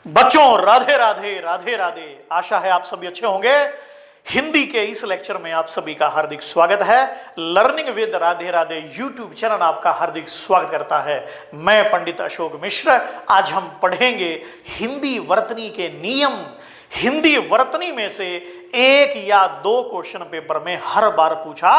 बच्चों राधे राधे राधे राधे। आशा है आप सभी अच्छे होंगे। हिंदी के इस लेक्चर में आप सभी का हार्दिक स्वागत है। Learning with Radhe Radhe YouTube channel आपका हार्दिक स्वागत करता है। मैं पंडित अशोक मिश्र। आज हम पढ़ेंगे हिंदी वर्तनी के नियम। हिंदी वर्तनी में से एक या दो क्वेश्चन पेपर में हर बार पूछा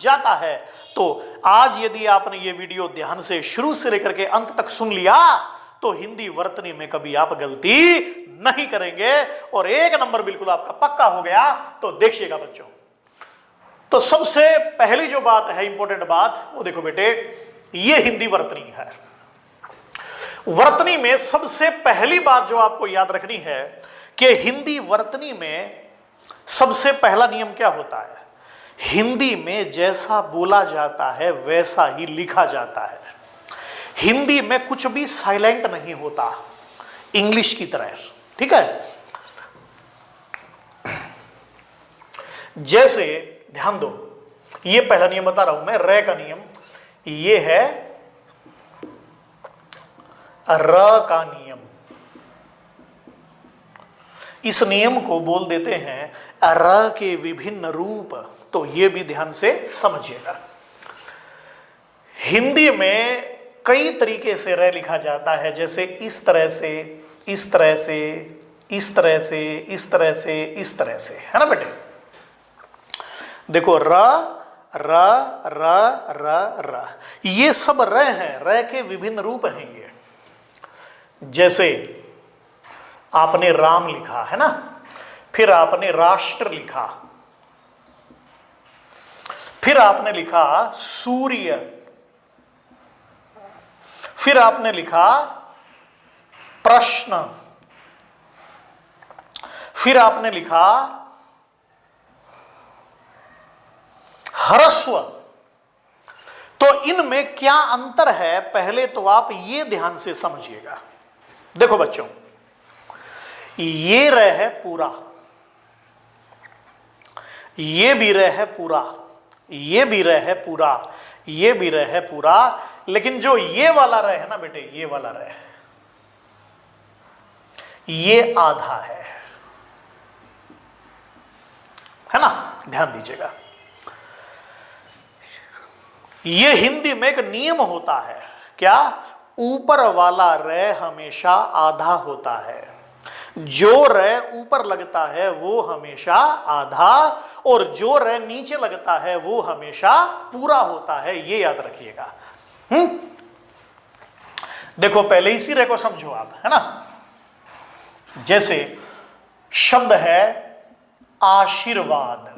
जाता है। तो आज यदि आपने ये वीडियो ध्यान से शुरू से लेकर के अंत तक सुन लिया तो हिंदी वर्तनी में कभी आप गलती नहीं करेंगे और एक नंबर बिल्कुल आपका पक्का हो गया। तो देखिएगा बच्चों, तो सबसे पहली जो बात है, इंपॉर्टेंट बात, वो देखो बेटे, ये हिंदी वर्तनी है। वर्तनी में सबसे पहली बात जो आपको याद रखनी है कि हिंदी वर्तनी में सबसे पहला नियम क्या होता है? हिंदी में जैसा बोला जाता है वैसा ही लिखा जाता है। हिंदी में कुछ भी साइलेंट नहीं होता इंग्लिश की तरह, ठीक है। जैसे ध्यान दो, ये पहला नियम बता रहा हूं मैं, रे का नियम। ये है र का नियम। इस नियम को बोल देते हैं र के विभिन्न रूप। तो ये भी ध्यान से समझिएगा। हिंदी में कई तरीके से रे लिखा जाता है, जैसे इस तरह से, इस तरह से, इस तरह से, इस तरह से, इस तरह से, है ना बेटे। देखो र र र र र, ये सब रे हैं, रे के विभिन्न रूप हैं ये। जैसे आपने राम लिखा है ना, फिर आपने राष्ट्र लिखा, फिर आपने लिखा सूर्य, फिर आपने लिखा प्रश्न, फिर आपने लिखा ह्रस्व। तो इनमें क्या अंतर है, पहले तो आप ये ध्यान से समझिएगा। देखो बच्चों, ये रे है पूरा, ये भी रे है पूरा, ये भी रे है पूरा, ये भी रे है पूरा। लेकिन जो ये वाला रे है ना बेटे, ये वाला रे, ये आधा है ना, ध्यान दीजिएगा। ये हिंदी में एक नियम होता है, क्या? ऊपर वाला रे हमेशा आधा होता है। जो रे ऊपर लगता है वो हमेशा आधा, और जो रे नीचे लगता है वो हमेशा पूरा होता है। ये याद रखिएगा। देखो पहले इसी रे को समझो आप, है ना। जैसे शब्द है आशीर्वाद।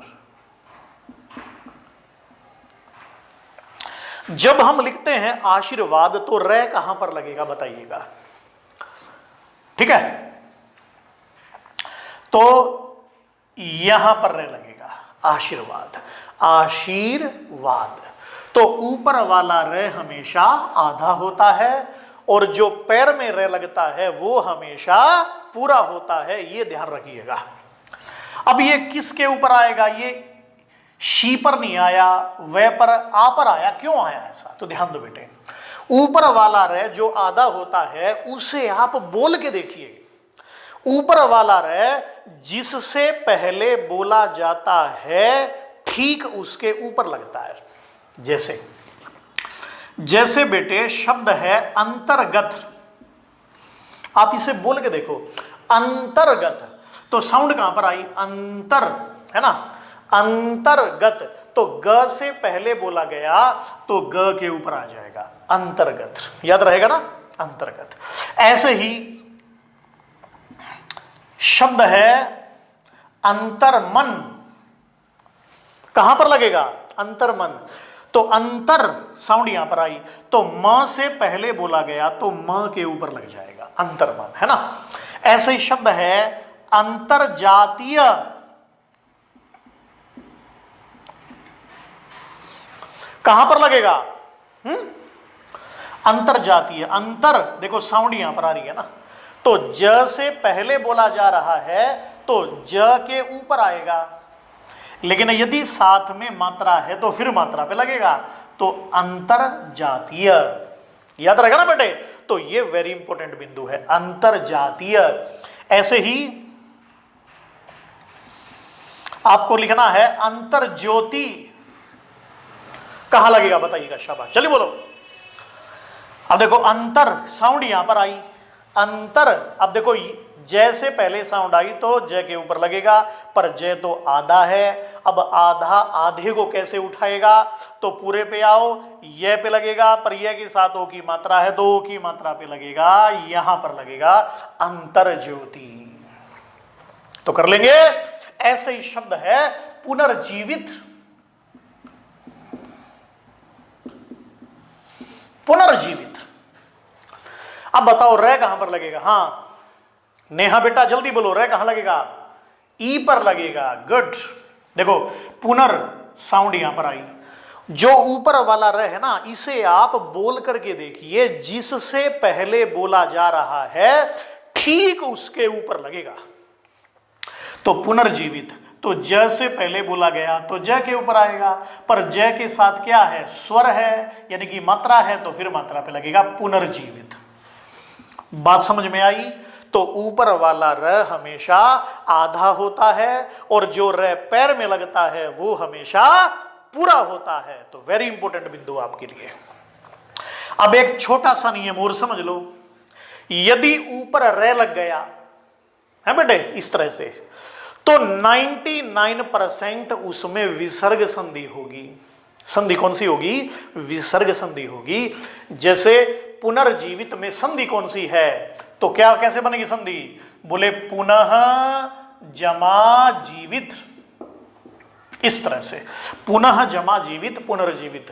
जब हम लिखते हैं आशीर्वाद तो रे कहां पर लगेगा बताइएगा, ठीक है। तो यहां पर रे लगेगा, आशीर्वाद, आशीर्वाद। तो ऊपर वाला रे हमेशा आधा होता है और जो पैर में रे लगता है वो हमेशा पूरा होता है। ये ध्यान रखिएगा। अब ये किसके ऊपर आएगा? ये शी पर नहीं आया, वे पर, आ पर आया। क्यों आया ऐसा? तो ध्यान दो बेटे, ऊपर वाला रे जो आधा होता है उसे आप बोल के देखिए। ऊपर वाला रे जिससे पहले बोला जाता है ठीक उसके ऊपर लगता है। जैसे बेटे शब्द है अंतर्गत, आप इसे बोल के देखो, अंतर्गत। तो साउंड कहां पर आई? अंतर, है ना, अंतर्गत। तो ग से पहले बोला गया तो ग के ऊपर आ जाएगा, अंतर्गत। याद रहेगा ना, अंतर्गत। ऐसे ही शब्द है अंतर्मन, कहां पर लगेगा? अंतर्मन। तो अंतर साउंड यहां पर आई तो म से पहले बोला गया तो म के ऊपर लग जाएगा, अंतर्मन, है ना। ऐसे ही शब्द है अंतरजातीय, कहां पर लगेगा? अंतरजातीय। अंतर देखो साउंड यहां पर आ रही है ना, तो ज से पहले बोला जा रहा है तो ज के ऊपर आएगा। लेकिन यदि साथ में मात्रा है तो फिर मात्रा पे लगेगा। तो अंतर जातीय, याद रहेगा ना बेटे। तो ये वेरी इंपॉर्टेंट बिंदु है, अंतरजातीय। ऐसे ही आपको लिखना है अंतर्ज्योति, कहां लगेगा बताइएगा, शाबाश, चलिए बोलो। अब देखो अंतर साउंड यहां पर आई, अंतर, अब देखो जैसे पहले साउंड आई तो जय के ऊपर लगेगा, पर जय तो आधा है। अब आधा आधे को कैसे उठाएगा, तो पूरे पे आओ, ये पे लगेगा, पर यह के साथ ओ की मात्रा है, दो की मात्रा पे लगेगा, यहां पर लगेगा अंतर्ज्योति। तो कर लेंगे। ऐसे ही शब्द है पुनर्जीवित, पुनर्जीवित। अब बताओ रे कहां पर लगेगा, हाँ नेहा बेटा जल्दी बोलो, रे कहां लगेगा, ई पर लगेगा, गुड। देखो पुनर साउंड यहां पर आई, जो ऊपर वाला रे है ना, इसे आप बोल करके देखिए, जिससे पहले बोला जा रहा है ठीक उसके ऊपर लगेगा। तो पुनर्जीवित, तो ज से पहले बोला गया तो ज के ऊपर आएगा, पर ज के साथ क्या है, स्वर है, यानी कि मात्रा है, तो फिर मात्रा पे लगेगा पुनर्जीवित। बात समझ में आई। तो ऊपर वाला र हमेशा आधा होता है, और जो र पैर में लगता है वो हमेशा पूरा होता है। तो वेरी इंपॉर्टेंट बिंदु आपके लिए। अब एक छोटा सा नियम और समझ लो, यदि ऊपर र लग गया है बेटे इस तरह से, तो 99% उसमें विसर्ग संधि होगी। संधि कौन सी होगी, विसर्ग संधि होगी। जैसे पुनर्जीवित में संधि कौन सी है, तो क्या कैसे बनेगी संधि, बोले पुनः जमा जीवित, इस तरह से पुनः जमा जीवित, पुनर्जीवित।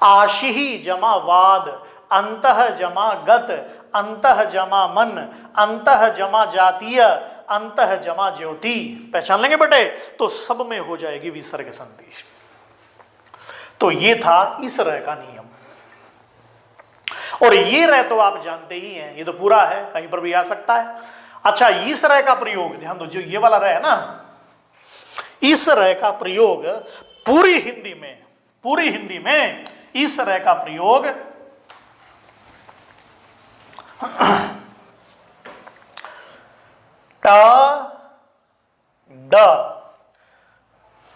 आशिही जमा वाद, अंतः जमा गत, अंतः जमा मन, अंतः जमा जातीय, अंतः जमा ज्योति। पहचान लेंगे बेटे, तो सब में हो जाएगी विसर्ग संधि। तो ये था इस रह का नियम, और ये रह तो आप जानते ही हैं, ये तो पूरा है, कहीं पर भी आ सकता है। अच्छा इस रह का प्रयोग ध्यान दो, जो ये वाला रह है ना, इस रह का प्रयोग पूरी हिंदी में इस रह का प्रयोग ट ड,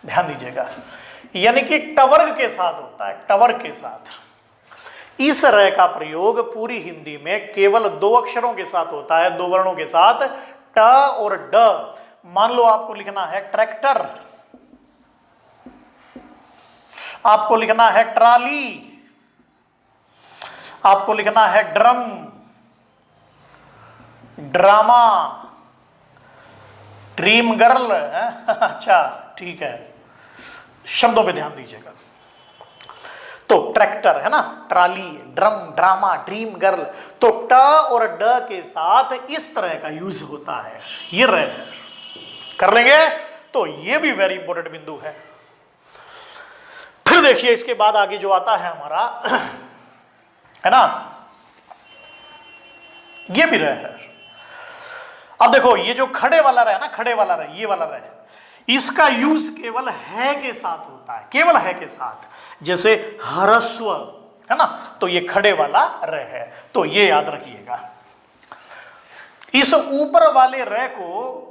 ध्यान दीजिएगा, यानी कि टवर्ग के साथ होता है, टवर्ग के साथ। इस रह का प्रयोग पूरी हिंदी में केवल दो अक्षरों के साथ होता है, दो वर्णों के साथ, ट और ड। मान लो आपको लिखना है ट्रैक्टर, आपको लिखना है ट्राली, आपको लिखना है ड्रम, ड्रामा, ड्रीम गर्ल है। अच्छा ठीक है, शब्दों पे ध्यान दीजिएगा। तो ट्रैक्टर है ना, trolley, drum, drama, dream girl, तो ट और ड के साथ इस तरह का यूज होता है, ये रह है। कर लेंगे। तो ये भी वेरी इंपॉर्टेंट बिंदु है। फिर देखिए इसके बाद आगे जो आता है हमारा है ना, ये भी रह है। अब देखो ये जो खड़े वाला रह ना, खड़े वाला रह, ये वाला रह, इसका यूज केवल है के साथ होता है, केवल है के साथ। जैसे हरस्व है ना, तो ये खड़े वाला रह है, तो ये याद रखिएगा। इस ऊपर वाले रह को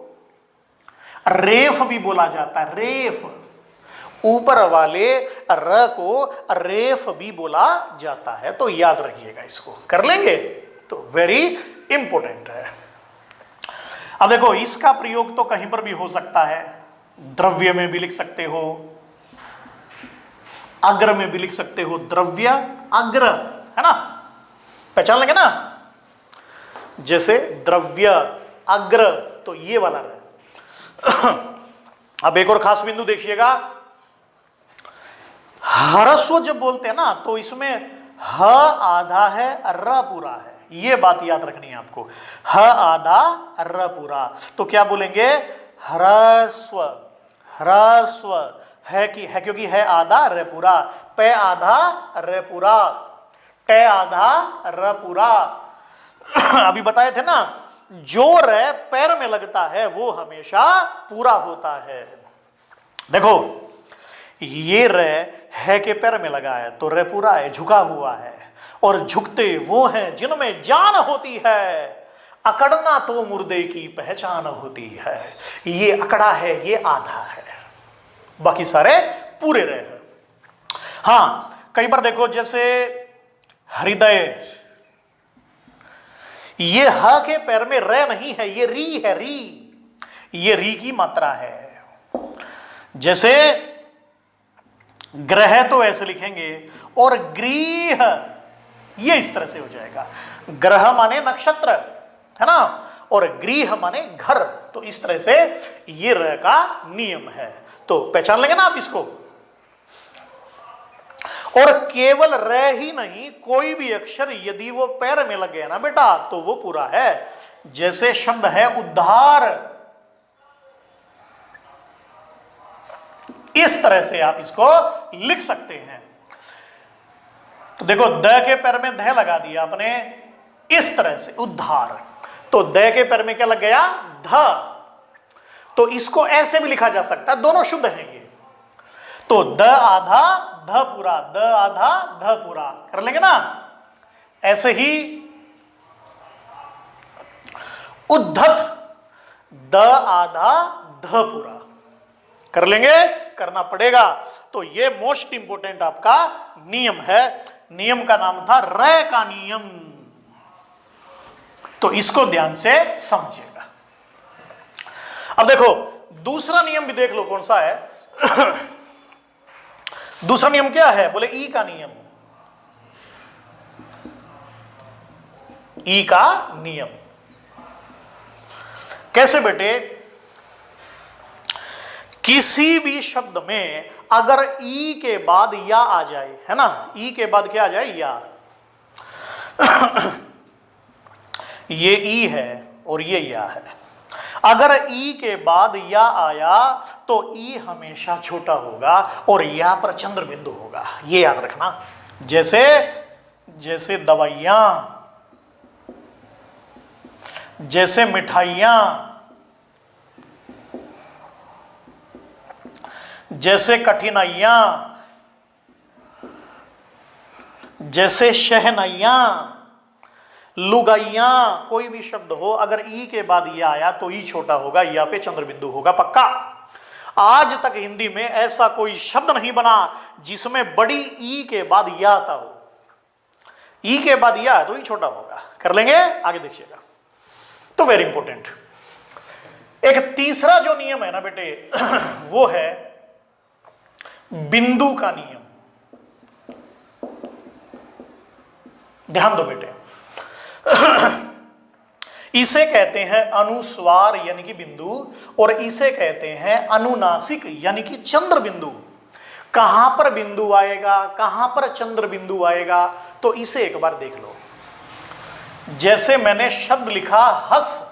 रेफ भी बोला जाता है, रेफ, ऊपर वाले र को रेफ भी बोला जाता है, तो याद रखिएगा इसको। कर लेंगे। तो वेरी इंपॉर्टेंट है। अब देखो इसका प्रयोग तो कहीं पर भी हो सकता है, द्रव्य में भी लिख सकते हो, अग्र में भी लिख सकते हो, द्रव्य अग्र है ना, पहचान लेंगे ना। जैसे द्रव्य अग्र, तो ये वाला रहे। अब एक और खास बिंदु देखिएगा, हरस्व जब बोलते हैं ना, तो इसमें ह आधा है, र पूरा है, ये बात याद रखनी है आपको। ह आधा, र पूरा, तो क्या बोलेंगे, ह्रस्व, ह्रस्व है कि है, क्योंकि है आधा, र पूरा, पे आधा, र पूरा, टे आधा, र पूरा। अभी बताए थे ना, जो र पैर में लगता है वो हमेशा पूरा होता है। देखो ये र है के पैर में लगा है, तो र पूरा है, झुका हुआ है, और झुकते वो हैं जिनमें जान होती है, अकड़ना तो मुर्दे की पहचान होती है। ये अकड़ा है, ये आधा है, बाकी सारे पूरे रहे। हां, कई बार देखो जैसे हृदय, ये ह के पैर में र नहीं है, ये री है, री, ये री की मात्रा है। जैसे ग्रह तो ऐसे लिखेंगे, और गृह ये इस तरह से हो जाएगा। ग्रह माने नक्षत्र, है ना, और गृह माने घर, तो इस तरह से ये र का नियम है। तो पहचान लेंगे ना आप इसको। और केवल र ही नहीं, कोई भी अक्षर यदि वो पैर में लग गया ना बेटा तो वो पूरा है। जैसे शब्द है उद्धार, इस तरह से आप इसको लिख सकते हैं। तो देखो द के पैर में ध लगा दिया आपने, इस तरह से उद्धार। तो द के पैर में क्या लग गया? ध। तो इसको ऐसे भी लिखा जा सकता है, दोनों शुद्ध हैं ये। तो द आधा ध पूरा, द आधा ध पूरा, कर लेंगे ना। ऐसे ही उद्धत, द आधा ध पूरा, कर लेंगे, करना पड़ेगा। तो ये मोस्ट इंपोर्टेंट आपका नियम है। नियम का नाम था र का नियम। तो इसको ध्यान से समझिएगा। अब देखो दूसरा नियम भी देख लो कौन सा है। दूसरा नियम क्या है? बोले ई का नियम। ई का नियम कैसे बेटे? किसी भी शब्द में अगर ई के बाद या आ जाए, है ना, ई के बाद क्या आ जाए? या। ये ई है और ये या है। अगर ई के बाद या आया तो ई हमेशा छोटा होगा और या पर चंद्र बिंदु होगा, ये याद रखना। जैसे जैसे दवाइयां, जैसे मिठाइयां, जैसे कठिनाइयां, जैसे शहनाइयां, लुगाइयां, कोई भी शब्द हो अगर ई के बाद या आया तो ई छोटा होगा, या पे चंद्र बिंदु होगा पक्का। आज तक हिंदी में ऐसा कोई शब्द नहीं बना जिसमें बड़ी ई के बाद या आता हो। ई के बाद या है तो ई छोटा होगा, कर लेंगे, आगे देखिएगा। तो वेरी इंपॉर्टेंट। एक तीसरा जो नियम है ना बेटे, वो है बिंदु का नियम। ध्यान दो बेटे, इसे कहते हैं अनुस्वार यानी कि बिंदु, और इसे कहते हैं अनुनासिक यानी कि चंद्र बिंदु। कहां पर बिंदु आएगा, कहां पर चंद्र बिंदु आएगा, तो इसे एक बार देख लो। जैसे मैंने शब्द लिखा हंस,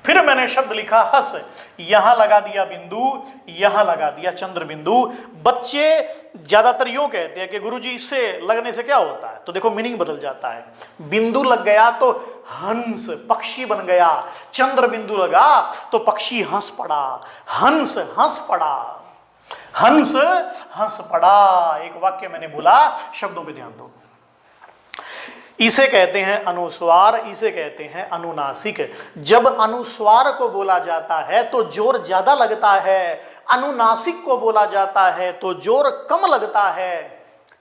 फिर मैंने शब्द लिखा हंस, यहां लगा दिया बिंदु, यहां लगा दिया चंद्र बिंदु। बच्चे ज्यादातर यूं कहते हैं कि गुरुजी इससे लगने से क्या होता है, तो देखो मीनिंग बदल जाता है। बिंदु लग गया तो हंस पक्षी बन गया, चंद्र बिंदु लगा तो पक्षी हंस पड़ा, हंस हंस पड़ा, हंस हंस पड़ा। एक वाक्य मैंने बोला, शब्दों पे ध्यान दो। इसे कहते हैं अनुस्वार, इसे कहते हैं अनुनासिक। जब अनुस्वार को बोला जाता है तो जोर ज्यादा लगता है, अनुनासिक को बोला जाता है तो जोर कम लगता है।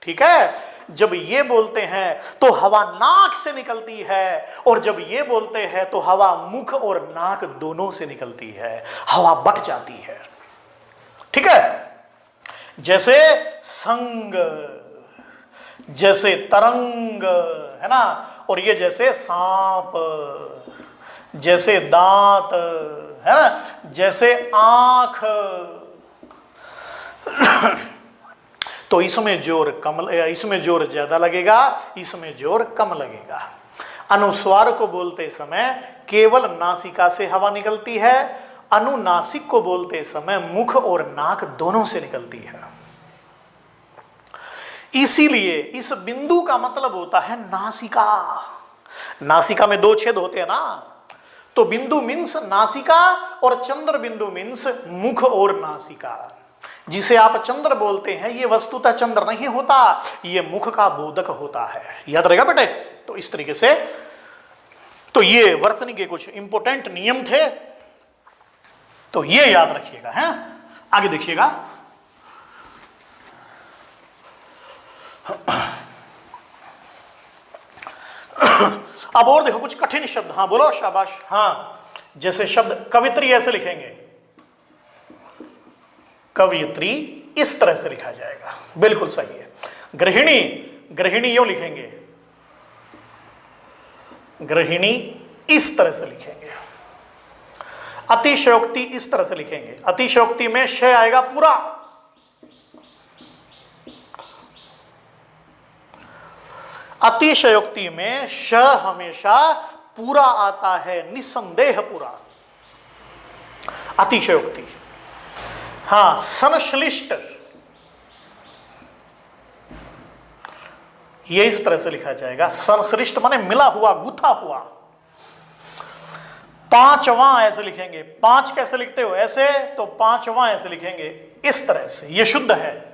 ठीक है, जब ये बोलते हैं तो हवा नाक से निकलती है, और जब ये बोलते हैं तो हवा मुख और नाक दोनों से निकलती है, हवा बट जाती है। ठीक है, जैसे संग, जैसे तरंग, है ना, और ये जैसे सांप, जैसे दांत, है ना, जैसे आंख। तो इसमें जोर कम, इसमें जोर ज्यादा लगेगा, इसमें जोर कम लगेगा। अनुस्वार को बोलते समय केवल नासिका से हवा निकलती है, अनुनासिक को बोलते समय मुख और नाक दोनों से निकलती है। इसीलिए इस बिंदु का मतलब होता है नासिका। नासिका में दो छेद होते हैं ना, तो बिंदु मीन्स नासिका और चंद्र बिंदु मीन्स मुख और नासिका। जिसे आप चंद्र बोलते हैं, ये वस्तुतः चंद्र नहीं होता, ये मुख का बोधक होता है। याद रहेगा बेटे। तो इस तरीके से तो ये वर्तनी के कुछ इंपॉर्टेंट नियम थे, तो ये याद रखिएगा। हैं, आगे देखिएगा। अब और देखो कुछ कठिन शब्द। हाँ बोलो, शाबाश। हाँ, जैसे शब्द कवित्री ऐसे लिखेंगे, कवियत्री इस तरह से लिखा जाएगा, बिल्कुल सही है। गृहिणी, गृहिणी यूं लिखेंगे, गृहिणी इस तरह से लिखेंगे। अतिशयोक्ति इस तरह से लिखेंगे, अतिशयोक्ति में श आएगा पूरा। अतिशयोक्ति में श हमेशा पूरा आता है, निसंदेह पूरा, अतिशयोक्ति। हां, संश्लिष्ट ये इस तरह से लिखा जाएगा, संश्लिष्ट माने मिला हुआ, गुथा हुआ। पांचवा ऐसे लिखेंगे, पांच कैसे लिखते हो ऐसे, तो पांचवा ऐसे लिखेंगे इस तरह से, ये शुद्ध है।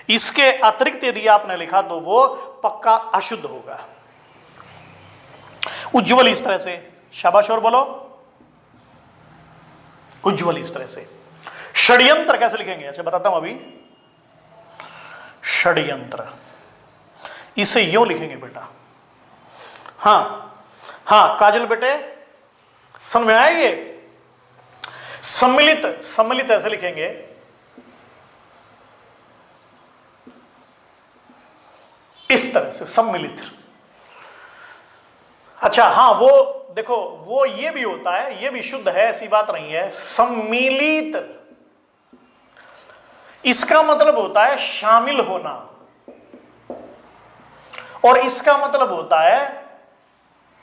इसके अतिरिक्त यदि आपने लिखा तो वो पक्का अशुद्ध होगा। उज्ज्वल इस तरह से, शाबाश और बोलो, उज्ज्वल इस तरह से। षड्यंत्र कैसे लिखेंगे, ऐसे बताता हूं अभी। षड्यंत्र इसे यूं लिखेंगे बेटा। हां हां, काजल बेटे समझ में आया ये। सम्मिलित, सम्मिलित ऐसे लिखेंगे, इस तरह से, सम्मिलित। अच्छा हाँ, वो देखो, वो ये भी होता है, ये भी शुद्ध है, ऐसी बात नहीं है। सम्मिलित इसका मतलब होता है शामिल होना, और इसका मतलब होता है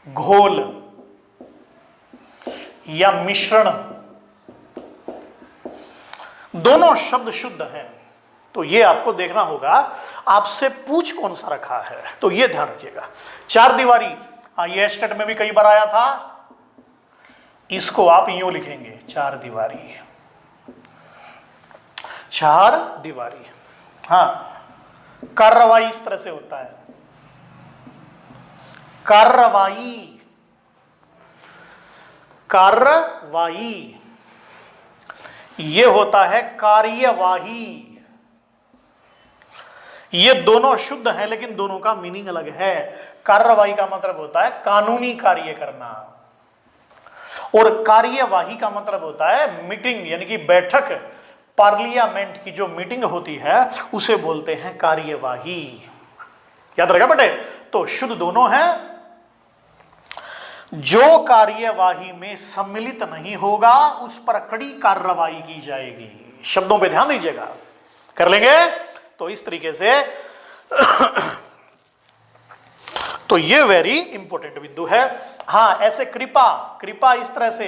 घोल या मिश्रण। दोनों शब्द शुद्ध हैं, तो ये आपको देखना होगा आपसे पूछ कौन सा रखा है, तो ये ध्यान रखिएगा। चार दीवारी, हाँ ये स्टेट में भी कई बार आया था, इसको आप यूं लिखेंगे, चार दीवारी, चार दीवारी। हाँ, कार्रवाई इस तरह से होता है, कार्रवाई, कार्रवाई। ये होता है कार्यवाही। ये दोनों शुद्ध हैं, लेकिन दोनों का मीनिंग अलग है। कार्रवाई का मतलब होता है कानूनी कार्य करना, और कार्यवाही का मतलब होता है मीटिंग, यानी कि बैठक, पार्लियामेंट की जो मीटिंग होती है उसे बोलते हैं कार्यवाही। याद रहेगा बेटे। तो शुद्ध दोनों हैं। जो कार्यवाही में सम्मिलित नहीं होगा उस पर कड़ी कार्रवाई की जाएगी। शब्दों पे ध्यान दीजिएगा, कर लेंगे। तो इस तरीके से तो ये वेरी इंपॉर्टेंट बिंदु है। हाँ, ऐसे कृपा, कृपा इस तरह से